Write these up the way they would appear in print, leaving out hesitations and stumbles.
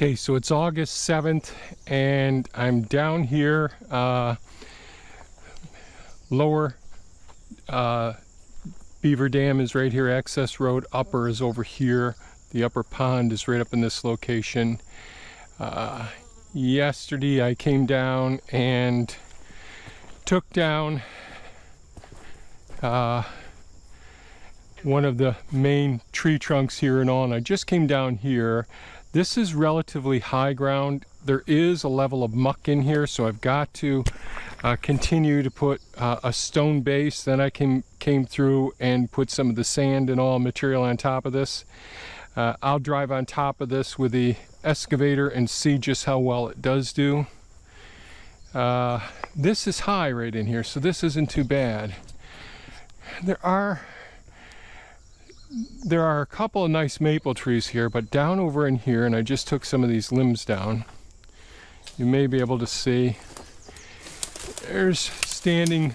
Okay, so it's August 7th and I'm down here, lower Beaver Dam is right here, access road, upper is over here, the upper pond is right up in this location. Yesterday I came down and took down one of the main tree trunks here and all, and I just came down here. This is relatively high ground. There is a level of muck in here, so I've got to continue to put a stone base. Then I came through and put some of the sand and all material on top of this. I'll drive on top of this with the excavator and see just how well it does do. This is high right in here, so this isn't too bad. There are a couple of nice maple trees here, but down over in here, and I just took some of these limbs down, you may be able to see there's standing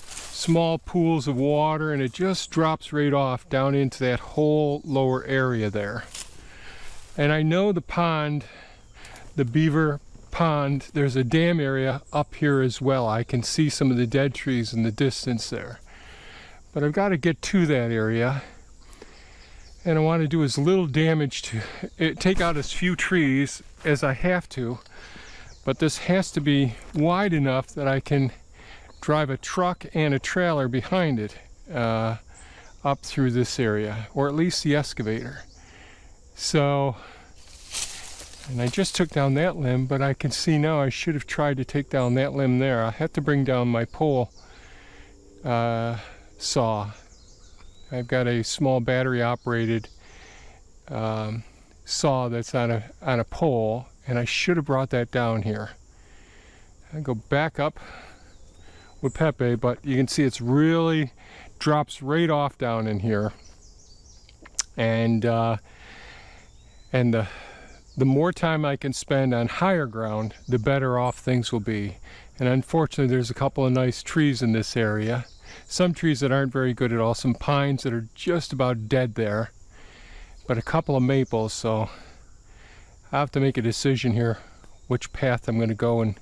small pools of water, and it just drops right off down into that whole lower area there. And I know the pond, the beaver pond, there's a dam area up here as well. I can see some of the dead trees in the distance there, but I've got to get to that area. And I want to do as little damage to it, take out as few trees as I have to, but this has to be wide enough that I can drive a truck and a trailer behind it up through this area, or at least the excavator. So, and I just took down that limb, but I can see now I should have tried to take down that limb there. I have to bring down my pole saw. I've got a small battery operated saw that's on a pole, and I should have brought that down here. I go back up with Pepe, but you can see it's really drops right off down in here, and the more time I can spend on higher ground, the better off things will be. And unfortunately, there's a couple of nice trees in this area. Some trees that aren't very good at all, some pines that are just about dead there, but a couple of maples, so I have to make a decision here which path I'm going to go in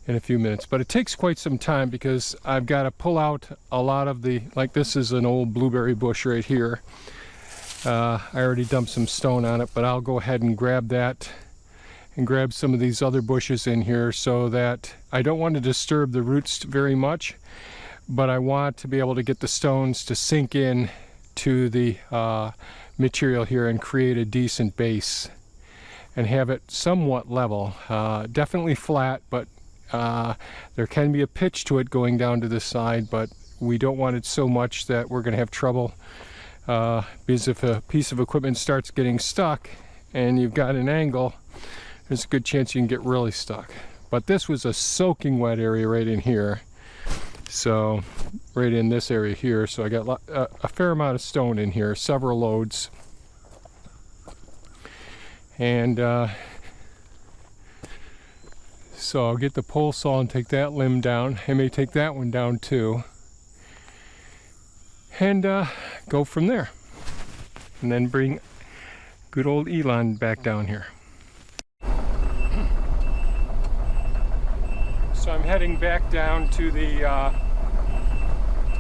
a few minutes. But it takes quite some time because I've got to pull out a lot of the, like this is an old blueberry bush right here. I already dumped some stone on it, but I'll go ahead and grab that and grab some of these other bushes in here, so that I don't want to disturb the roots very much, but I want to be able to get the stones to sink in to the material here and create a decent base and have it somewhat level. Definitely flat, but there can be a pitch to it going down to the side, but we don't want it so much that we're going to have trouble, because if a piece of equipment starts getting stuck and you've got an angle, there's a good chance you can get really stuck. But this was a soaking wet area right in here. So right in this area here, so I got a fair amount of stone in here, several loads, and so I'll get the pole saw and take that limb down. I may take that one down too, and go from there, and then bring good old Elon back down here. So I'm heading back down to the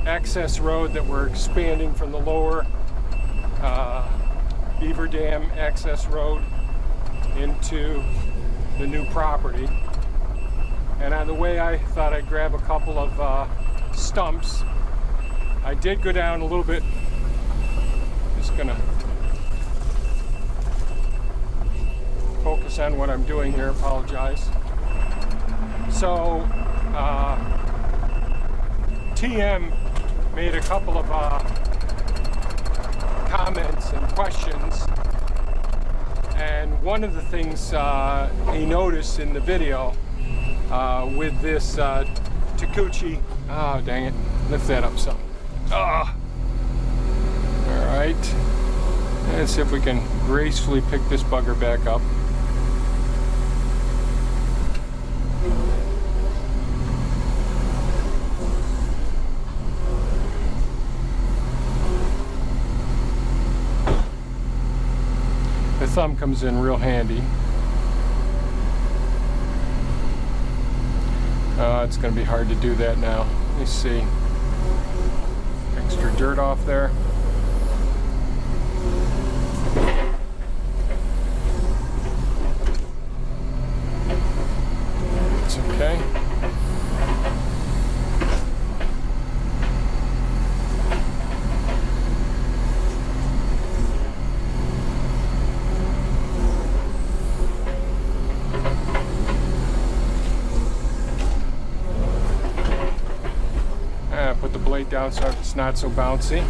access road that we're expanding from the lower Beaver Dam access road into the new property. And on the way I thought I'd grab a couple of stumps. I did go down a little bit, just gonna focus on what I'm doing here, apologize. So, TM made a couple of comments and questions, and one of the things he noticed in the video with this Takuchi, oh dang it, lift that up some. Alright, let's see if we can gracefully pick this bugger back up. thumb comes in real handy. It's going to be hard to do that now. Let me see. Extra dirt off there. It's okay. Put the blade down so it's not so bouncy.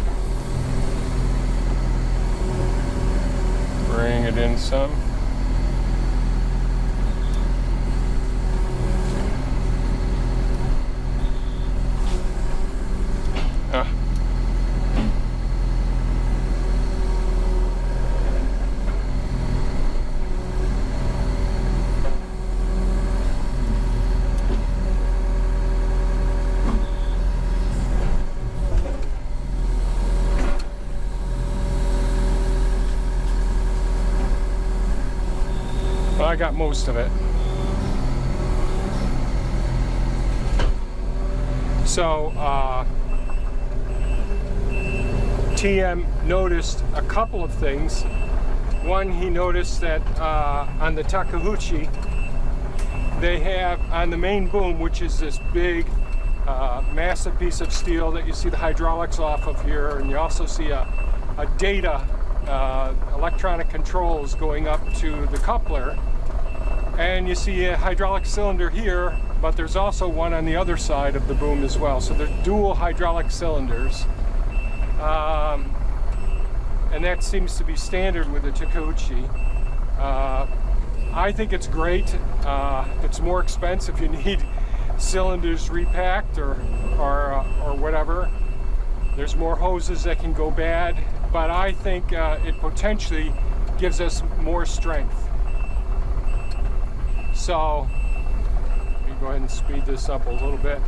Bring it in some. I got most of it. So TM noticed a couple of things. One, he noticed that on the Takeuchi, they have on the main boom, which is this big massive piece of steel that you see the hydraulics off of here, and you also see a data electronic controls going up to the coupler. And you see a hydraulic cylinder here, but there's also one on the other side of the boom as well. So they're dual hydraulic cylinders. And that seems to be standard with the Takeuchi. I think it's great. It's more expensive if you need cylinders repacked or whatever. There's more hoses that can go bad, but I think it potentially gives us more strength. So, let me go ahead and speed this up a little bit.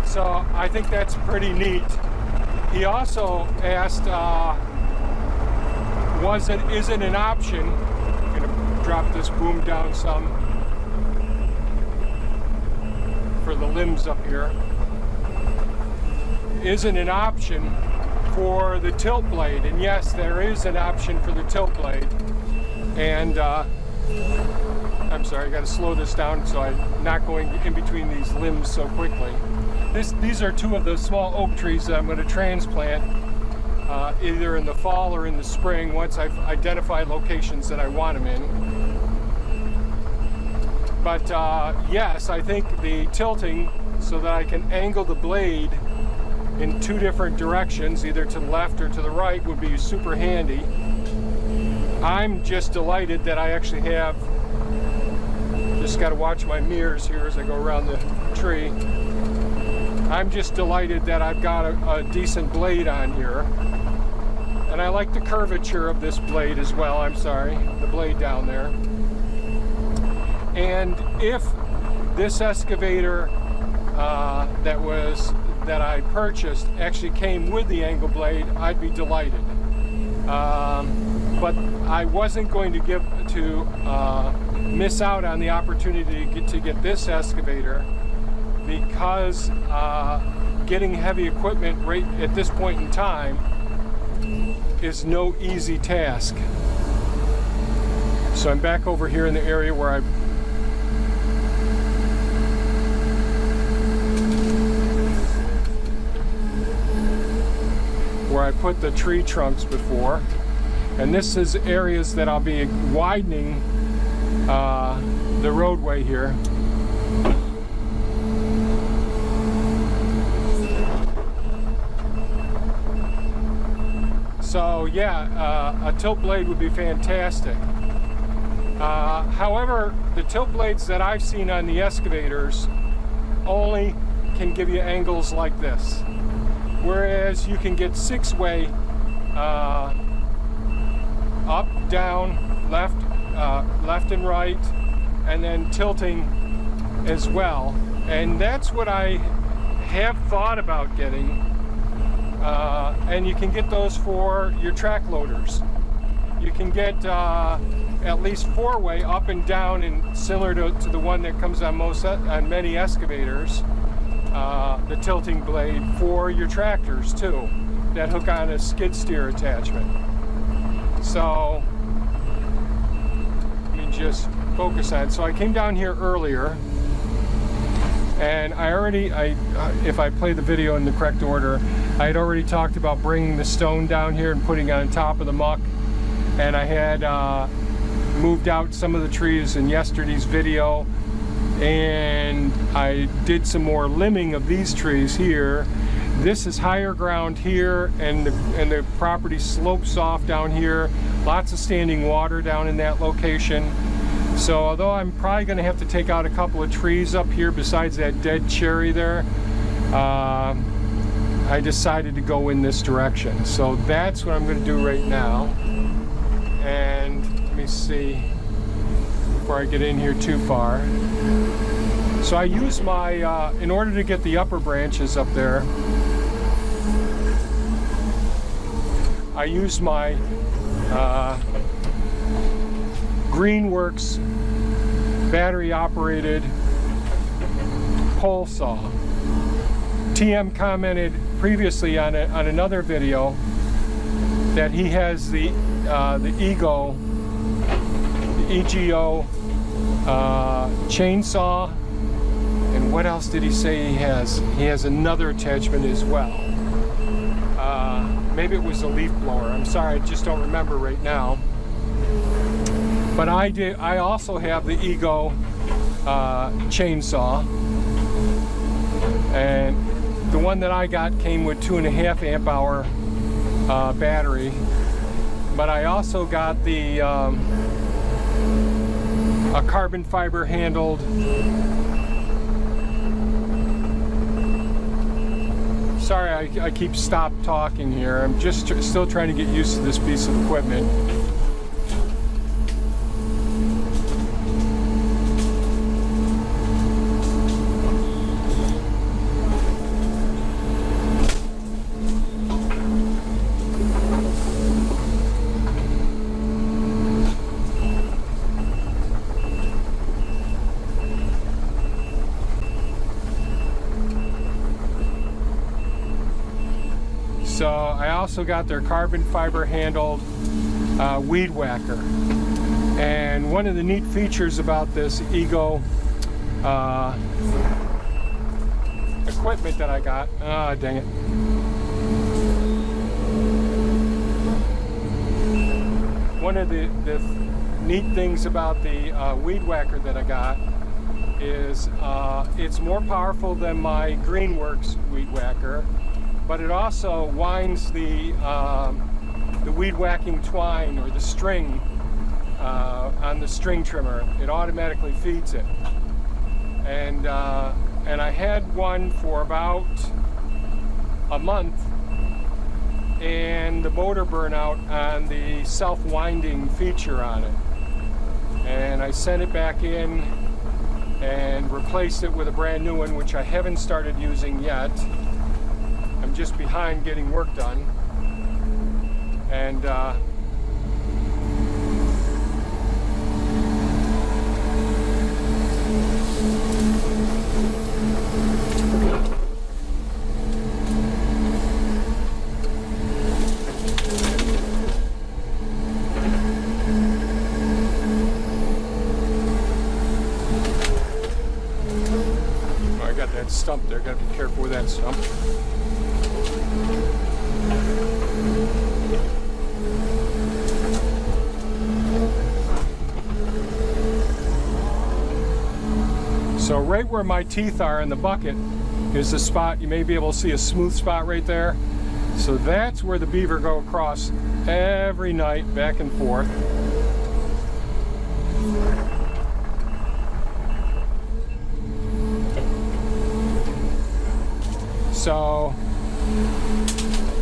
So, I think that's pretty neat. He also asked, is it an option? I'm going to drop this boom down some for the limbs up here. Is it an option for the tilt blade? And yes, there is an option for the tilt blade. And I'm sorry, I got to slow this down so I'm not going in between these limbs so quickly. These are two of the small oak trees that I'm going to transplant either in the fall or in the spring once I've identified locations that I want them in. But yes, I think the tilting so that I can angle the blade in two different directions, either to the left or to the right, would be super handy. I'm just delighted that I actually have, just got to watch my mirrors here as I go around the tree. I'm just delighted that I've got a decent blade on here. And I like the curvature of this blade as well, I'm sorry, the blade down there. And if this excavator that I purchased actually came with the angle blade, I'd be delighted. But I wasn't going to miss out on the opportunity to get this excavator because getting heavy equipment right at this point in time is no easy task. So I'm back over here in the area where I put the tree trunks before, and this is areas that I'll be widening the roadway here. So yeah, a tilt blade would be fantastic. However, the tilt blades that I've seen on the excavators only can give you angles like this. Whereas you can get six-way up, down, left and right, and then tilting as well. And that's what I have thought about getting. and you can get those for your track loaders. You can get at least 4-way up and down, and similar to the one that comes on many excavators, the tilting blade for your tractors too, that hook on a skid steer attachment. So let me just focus on. So I came down here earlier, and if I play the video in the correct order, I had already talked about bringing the stone down here and putting it on top of the muck, and I had moved out some of the trees in yesterday's video, and I did some more limbing of these trees here. This is higher ground here, and the property slopes off down here. Lots of standing water down in that location. So although I'm probably going to have to take out a couple of trees up here besides that dead cherry there, I decided to go in this direction. So that's what I'm going to do right now. And let me see before I get in here too far. So I use my, in order to get the upper branches up there, I use my Greenworks battery operated pole saw. TM commented previously on another video that he has the EGO chainsaw, and what else did he say he has? He has another attachment as well. Maybe it was a leaf blower. I'm sorry, I just don't remember right now. But I also have the EGO chainsaw, and the one that I got came with 2.5 amp hour battery. But I also got a carbon fiber handled sorry, I keep stop talking here. I'm just still trying to get used to this piece of equipment. So I also got their carbon fiber handled weed whacker. And one of the neat features about this EGO equipment that I got, dang it. One of the neat things about the weed whacker that I got is it's more powerful than my Greenworks weed whacker, but it also winds the weed whacking twine or the string on the string trimmer. It automatically feeds it. And I had one for about a month, and the motor burned out on the self-winding feature on it. And I sent it back in and replaced it with a brand new one, which I haven't started using yet. I'm just behind getting work done. And I got that stump there, gotta be careful with that stump. So right where my teeth are in the bucket is the spot. You may be able to see a smooth spot right there. So that's where the beaver go across every night, back and forth. So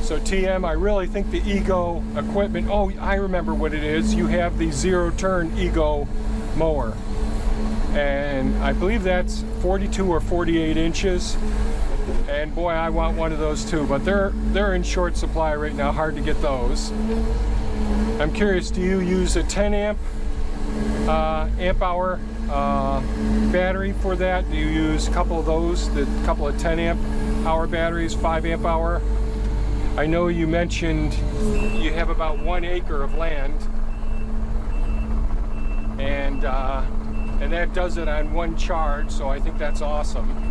TM, I really think the EGO equipment, oh, I remember what it is. You have the zero-turn EGO mower. And I believe that's 42 or 48 inches. And boy, I want one of those too, but they're in short supply right now, hard to get those. I'm curious, do you use a 10 amp hour battery for that? Do you use a couple of those, the couple of 10 amp hour batteries, 5 amp hour? I know you mentioned you have about 1 acre of land, and that does it on one charge, so I think that's awesome.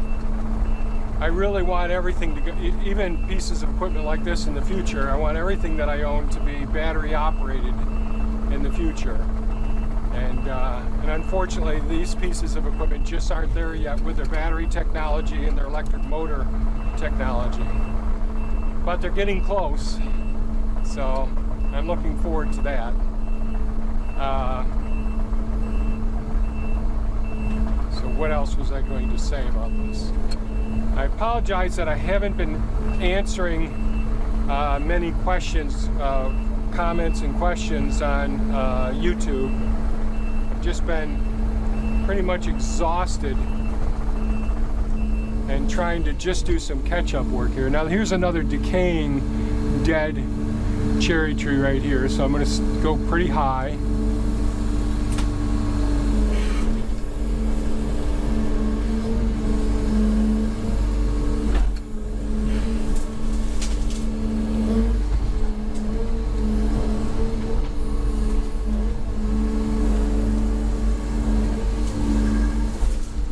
I really want everything to go, even pieces of equipment like this in the future, I want everything that I own to be battery operated in the future. And unfortunately, these pieces of equipment just aren't there yet with their battery technology and their electric motor technology. But they're getting close, so I'm looking forward to that. So what else was I going to say about this? I apologize that I haven't been answering many questions, comments and questions on YouTube. I've just been pretty much exhausted and trying to just do some catch-up work here. Now here's another decaying, dead cherry tree right here, so I'm going to go pretty high.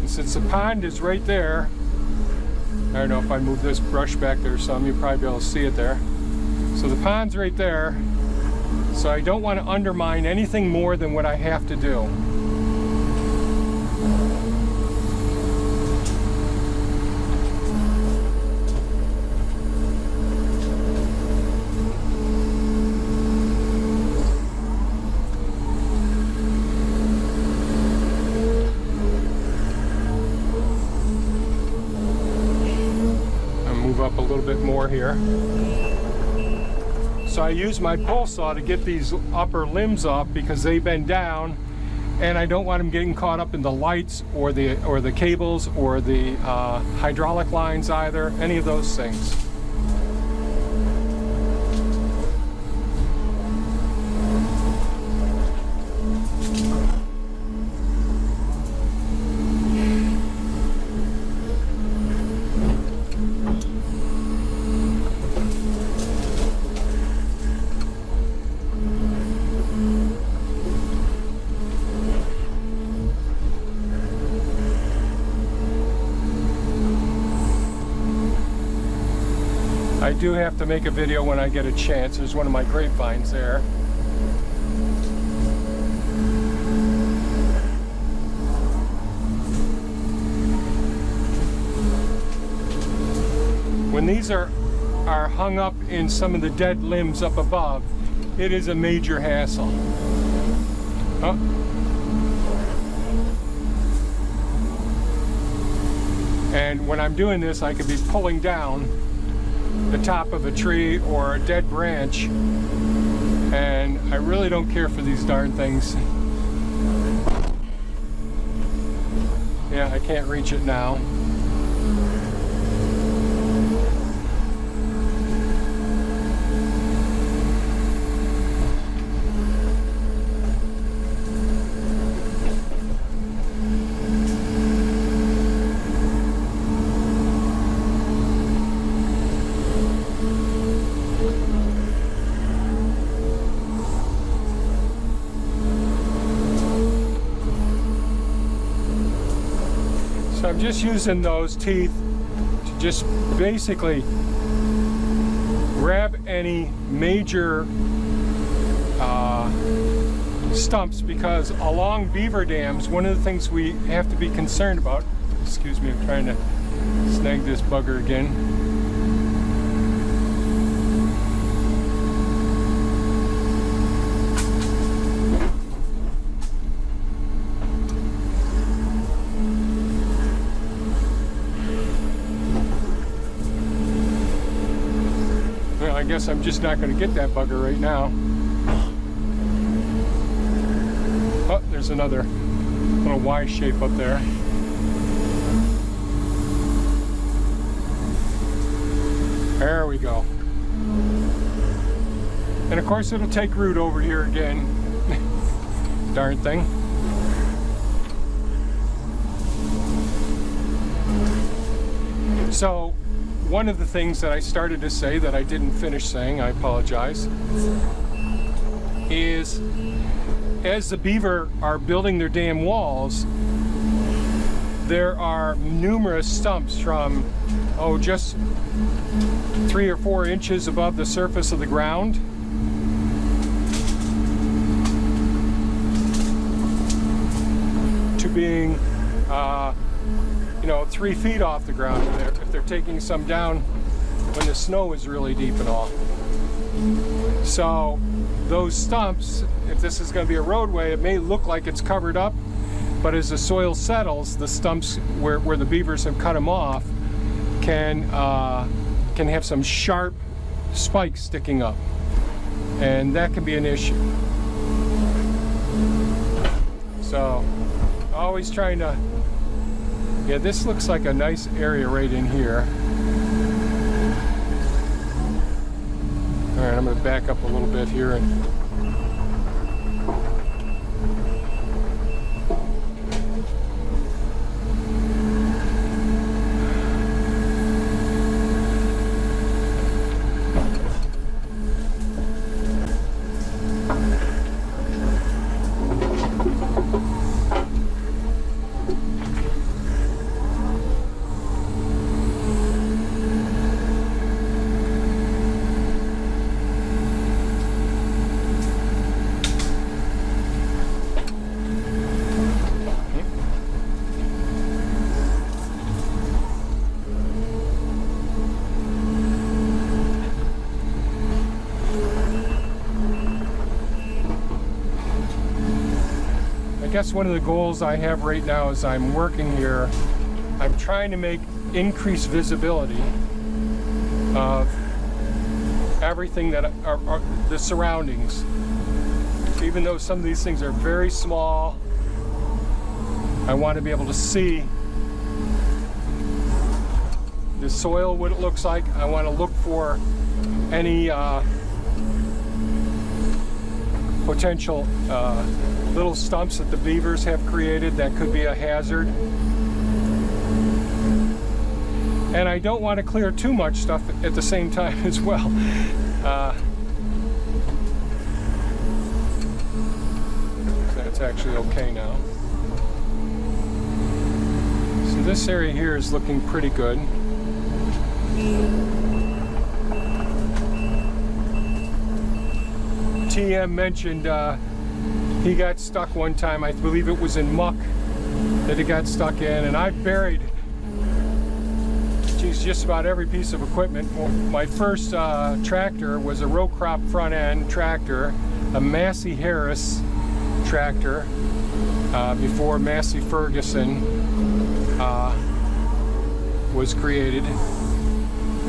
Since the pond is right there, I don't know if I move this brush back there some, you'll probably be able to see it there. So the pond's right there, so I don't want to undermine anything more than what I have to do. Up a little bit more here. So I use my pole saw to get these upper limbs up because they bend down, and I don't want them getting caught up in the lights or the cables or the hydraulic lines either, any of those things. I do have to make a video when I get a chance. There's one of my grapevines there. When these are hung up in some of the dead limbs up above, it is a major hassle. Oh. And when I'm doing this, I could be pulling down the top of a tree or a dead branch, and I really don't care for these darn things. Yeah, I can't reach it now. So I'm just using those teeth to just basically grab any major stumps, because along beaver dams, one of the things we have to be concerned about, excuse me, I'm trying to snag this bugger again. I guess I'm just not going to get that bugger right now. Oh, there's another little Y shape up there. There we go. And of course it'll take root over here again. Darn thing. So one of the things that I started to say that I didn't finish saying, I apologize, is as the beaver are building their dam walls, there are numerous stumps from, just 3 or 4 inches above the surface of the ground to being 3 feet off the ground if they're taking some down when the snow is really deep and all. So those stumps, if this is going to be a roadway, it may look like it's covered up, but as the soil settles, the stumps where the beavers have cut them off can have some sharp spikes sticking up, and that can be an issue. So always trying to, yeah, this looks like a nice area right in here. All right, I'm going to back up a little bit here and I guess one of the goals I have right now as I'm working here, I'm trying to make increased visibility of everything that are the surroundings. Even though some of these things are very small, I want to be able to see the soil, what it looks like. I want to look for any potential little stumps that the beavers have created that could be a hazard. And I don't want to clear too much stuff at the same time as well. That's actually okay now. So this area here is looking pretty good. TM mentioned he got stuck one time. I believe it was in muck that he got stuck in, and I've buried just about every piece of equipment. Well, my first tractor was a row crop front end tractor, a Massey Harris tractor, before Massey Ferguson was created.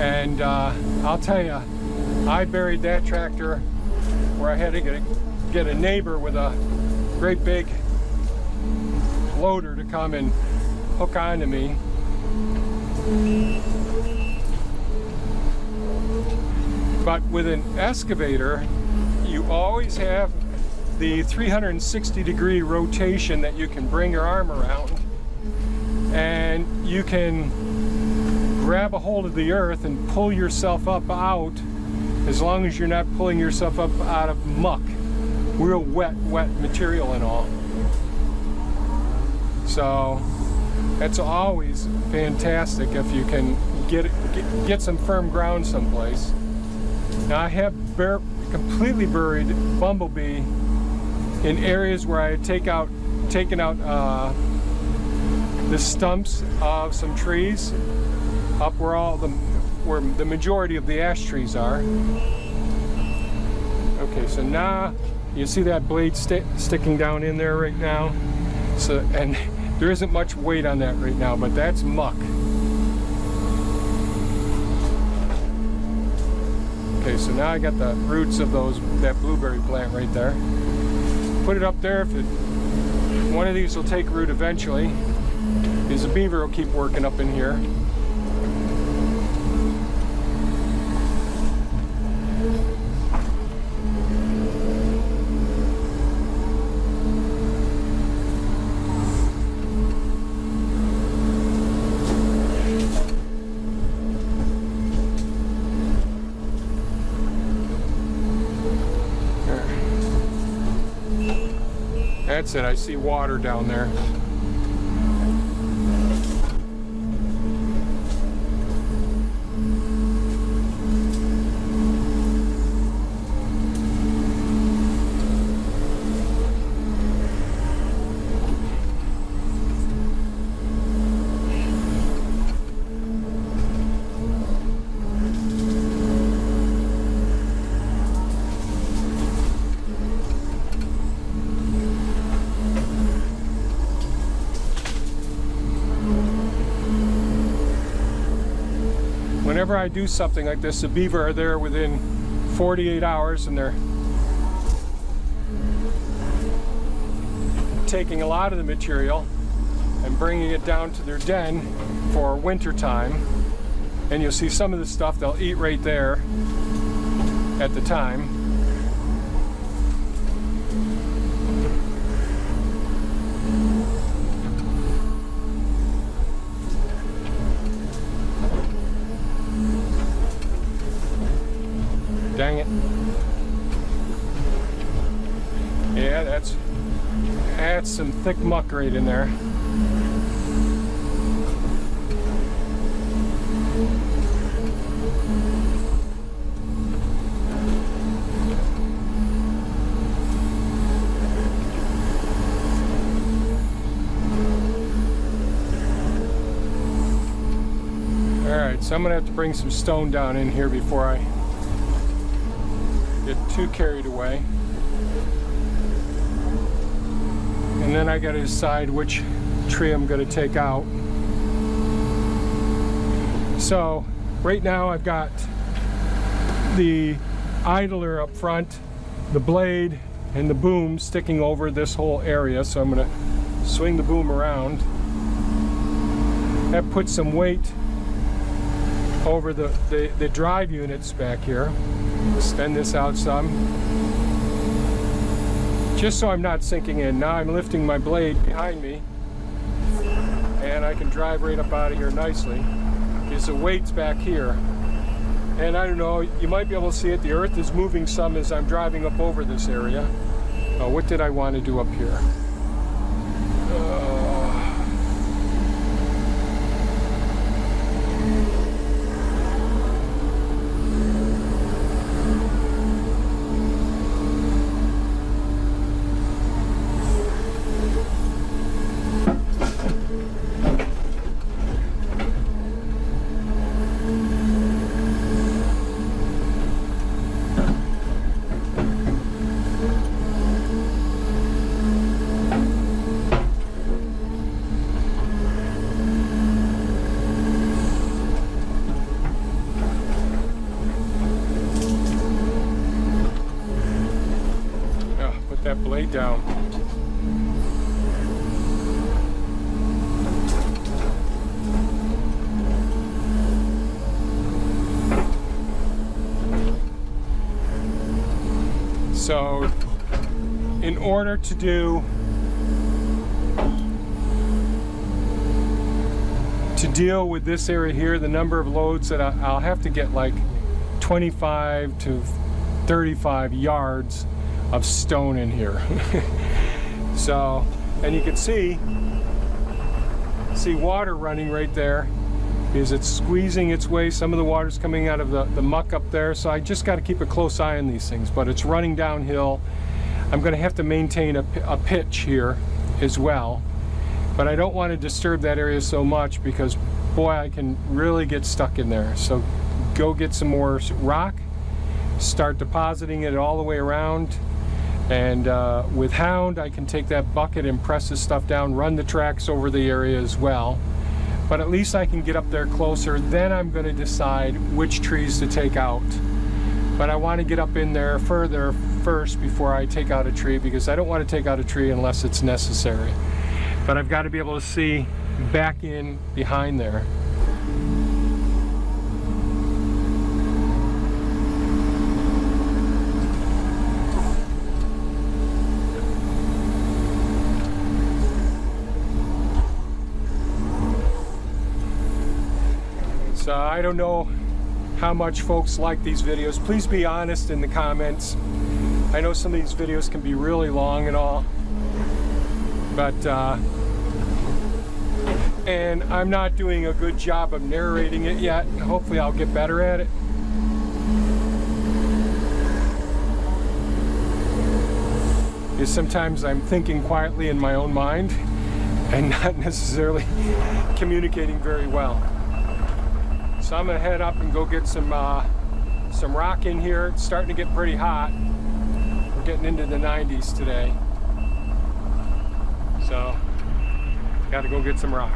And I'll tell you, I buried that tractor where I had to get a neighbor with a great big loader to come and hook onto me. But with an excavator, you always have the 360-degree rotation that you can bring your arm around, and you can grab a hold of the earth and pull yourself up out, as long as you're not pulling yourself up out of muck, real wet material and all. So that's always fantastic if you can get some firm ground someplace. Now I have completely buried bumblebee in areas where I had taken out the stumps of some trees up where the majority of the ash trees are. Okay, so now you see that blade sticking down in there right now. So, and there isn't much weight on that right now, but that's muck. Okay, so now I got the roots of that blueberry plant right there. Put it up there. One of these will take root eventually, because the beaver will keep working up in here. That's it, I see water down there. Whenever I do something like this, the beaver are there within 48 hours and they're taking a lot of the material and bringing it down to their den for winter time. And you'll see some of the stuff they'll eat right there at the time. Dang it. Yeah, that's some thick muck right in there. Alright, so I'm gonna have to bring some stone down in here before I get too carried away. And then I gotta decide which tree I'm gonna take out. So right now I've got the idler up front, the blade, and the boom sticking over this whole area. So I'm gonna swing the boom around. That puts some weight over the drive units back here. Extend this out some, just so I'm not sinking in. Now I'm lifting my blade behind me and I can drive right up out of here nicely because the weight's back here. And I don't know, you might be able to see it, the earth is moving some as I'm driving up over this area. What did I want to do up here? That blade down. So in order to deal with this area here, the number of loads that I'll have to get like 25 to 35 yards of stone in here. So, and you can see water running right there because it's squeezing its way. Some of the water's coming out of the muck up there, so I just got to keep a close eye on these things, but it's running downhill. I'm going to have to maintain a pitch here as well, but I don't want to disturb that area so much because boy, I can really get stuck in there. So go get some more rock, start depositing it all the way around. And with Hound, I can take that bucket and press this stuff down, run the tracks over the area as well. But at least I can get up there closer. Then I'm going to decide which trees to take out. But I want to get up in there further first before I take out a tree, because I don't want to take out a tree unless it's necessary. But I've got to be able to see back in behind there. So I don't know how much folks like these videos. Please be honest in the comments. I know some of these videos can be really long and all, but and I'm not doing a good job of narrating it yet. Hopefully I'll get better at it. Because sometimes I'm thinking quietly in my own mind and not necessarily communicating very well. So I'm gonna head up and go get some rock in here. It's starting to get pretty hot. We're getting into the 90s today. So, gotta go get some rock.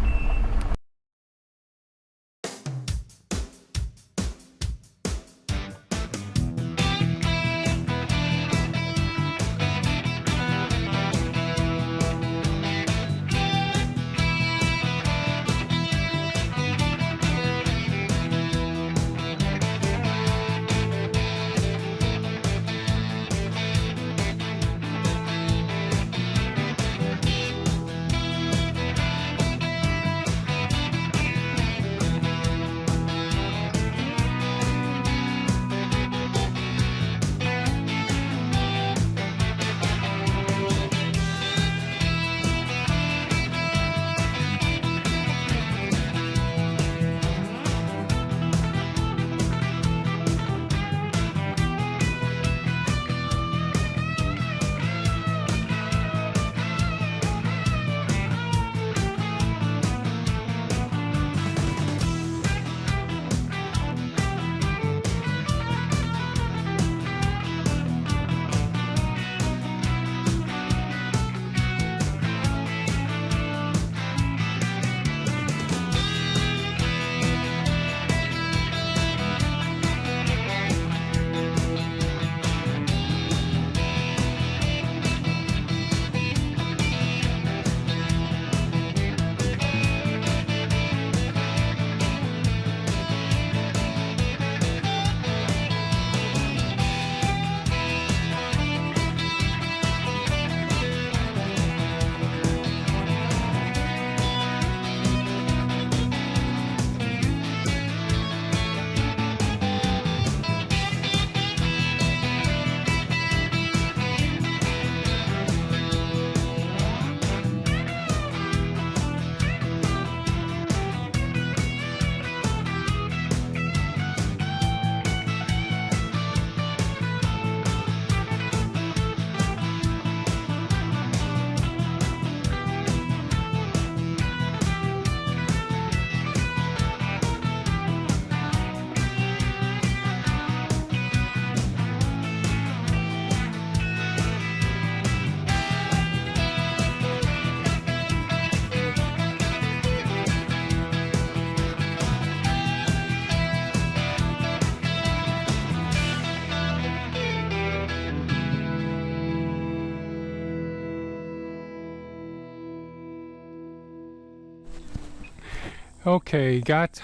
Okay, got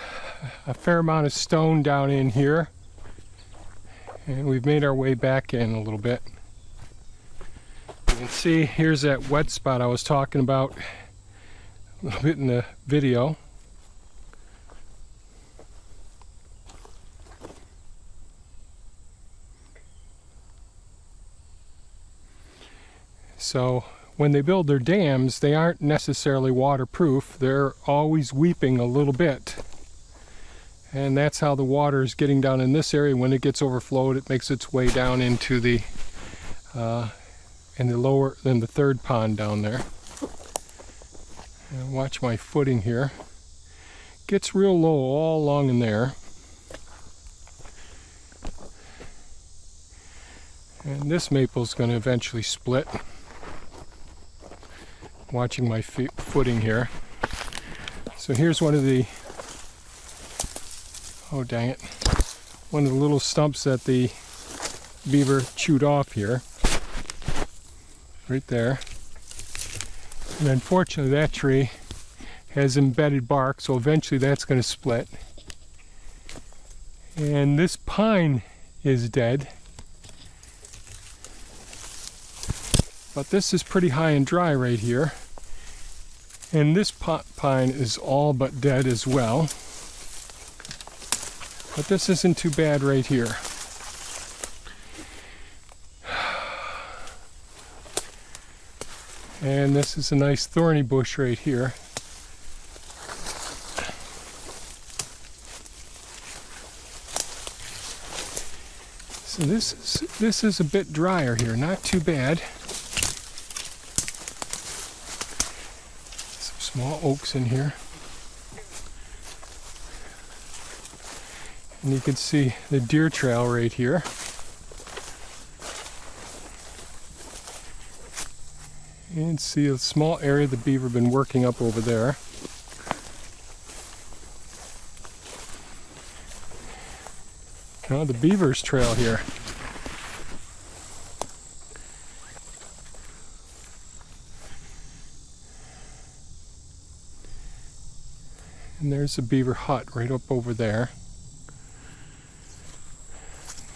a fair amount of stone down in here, and we've made our way back in a little bit. You can see here's that wet spot I was talking about a little bit in the video. So when they build their dams, they aren't necessarily waterproof. They're always weeping a little bit. And that's how the water is getting down in this area. When it gets overflowed, it makes its way down into the lower, than the third pond down there. And watch my footing here. Gets real low all along in there. And this maple's going to eventually split. Watching my footing here. So here's one of the, oh dang it, one of the little stumps that the beaver chewed off here. Right there. And unfortunately that tree has embedded bark, so eventually that's going to split. And this pine is dead. But this is pretty high and dry right here. And this pine is all but dead as well. But this isn't too bad right here. And this is a nice thorny bush right here. So this is a bit drier here, not too bad. Some small oaks in here. And you can see the deer trail right here. And see a small area the beaver been working up over there. Now the beaver's trail here. And there's the beaver hut right up over there.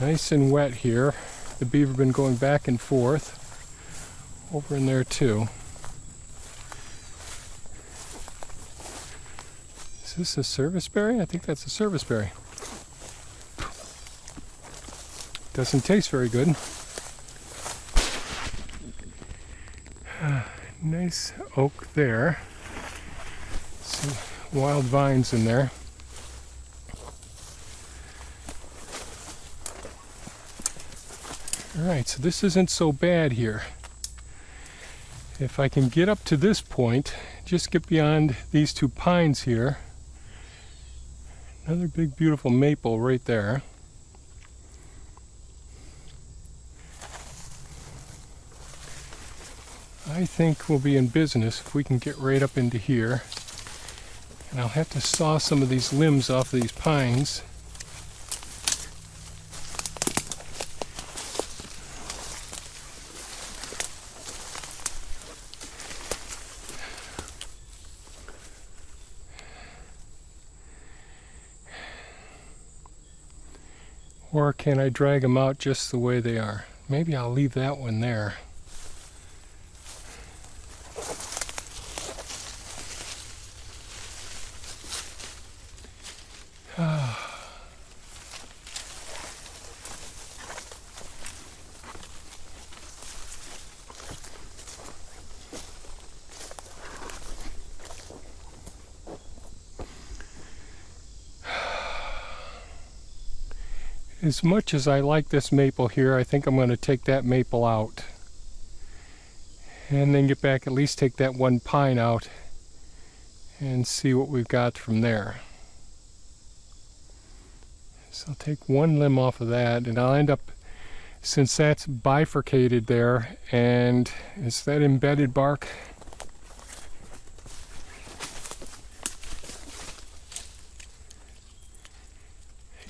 Nice and wet here. The beaver been going back and forth. Over in there too. Is this a serviceberry? I think that's a serviceberry. Doesn't taste very good. Nice oak there. Some wild vines in there. Alright, so this isn't so bad here. If I can get up to this point, just get beyond these two pines here. Another big beautiful maple right there. I think we'll be in business if we can get right up into here. And I'll have to saw some of these limbs off of these pines. Or can I drag them out just the way they are? Maybe I'll leave that one there. As much as I like this maple here, I think I'm going to take that maple out. And then get back, at least take that one pine out and see what we've got from there. So I'll take one limb off of that, and I'll end up, since that's bifurcated there, and is that embedded bark?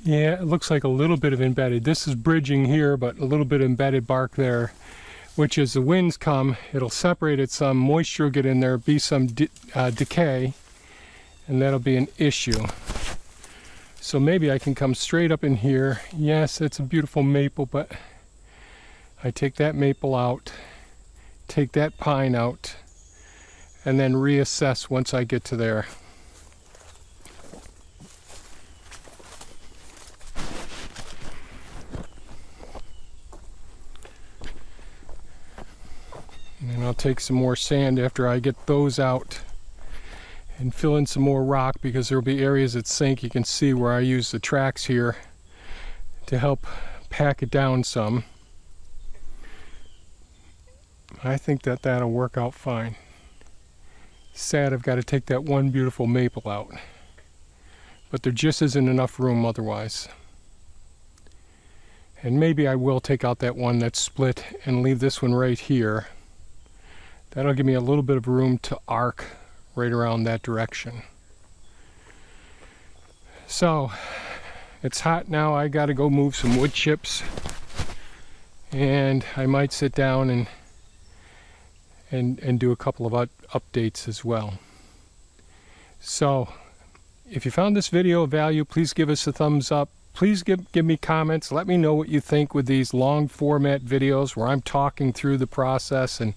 Yeah, it looks like a little bit of embedded. This is bridging here, but a little bit of embedded bark there, which as the winds come, it'll separate it some, moisture will get in there, be some decay, and that'll be an issue. So maybe I can come straight up in here. Yes, it's a beautiful maple, but I take that maple out, take that pine out, and then reassess once I get to there. And then I'll take some more sand after I get those out and fill in some more rock, because there will be areas that sink. You can see where I use the tracks here to help pack it down some. I think that that'll work out fine. Sad I've got to take that one beautiful maple out, but there just isn't enough room otherwise. And maybe I will take out that one that's split and leave this one right here. That'll give me a little bit of room to arc right around that direction. So it's hot now. I got to go move some wood chips, and I might sit down and do a couple of updates as well. So if you found this video of value, please give us a thumbs up. Please give me comments. Let me know what you think with these long format videos where I'm talking through the process, and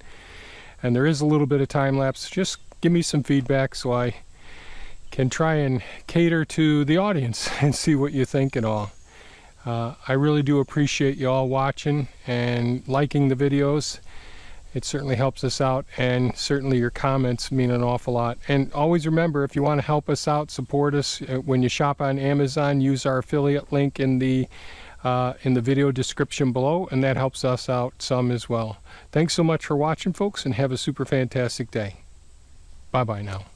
there is a little bit of time lapse. Just give me some feedback so I can try and cater to the audience and see what you think and all. I really do appreciate you all watching and liking the videos. It certainly helps us out, and certainly your comments mean an awful lot. And always remember, if you want to help us out, support us, when you shop on Amazon, use our affiliate link in the video description below, and that helps us out some as well. Thanks so much for watching, folks, and have a super fantastic day. Bye-bye now.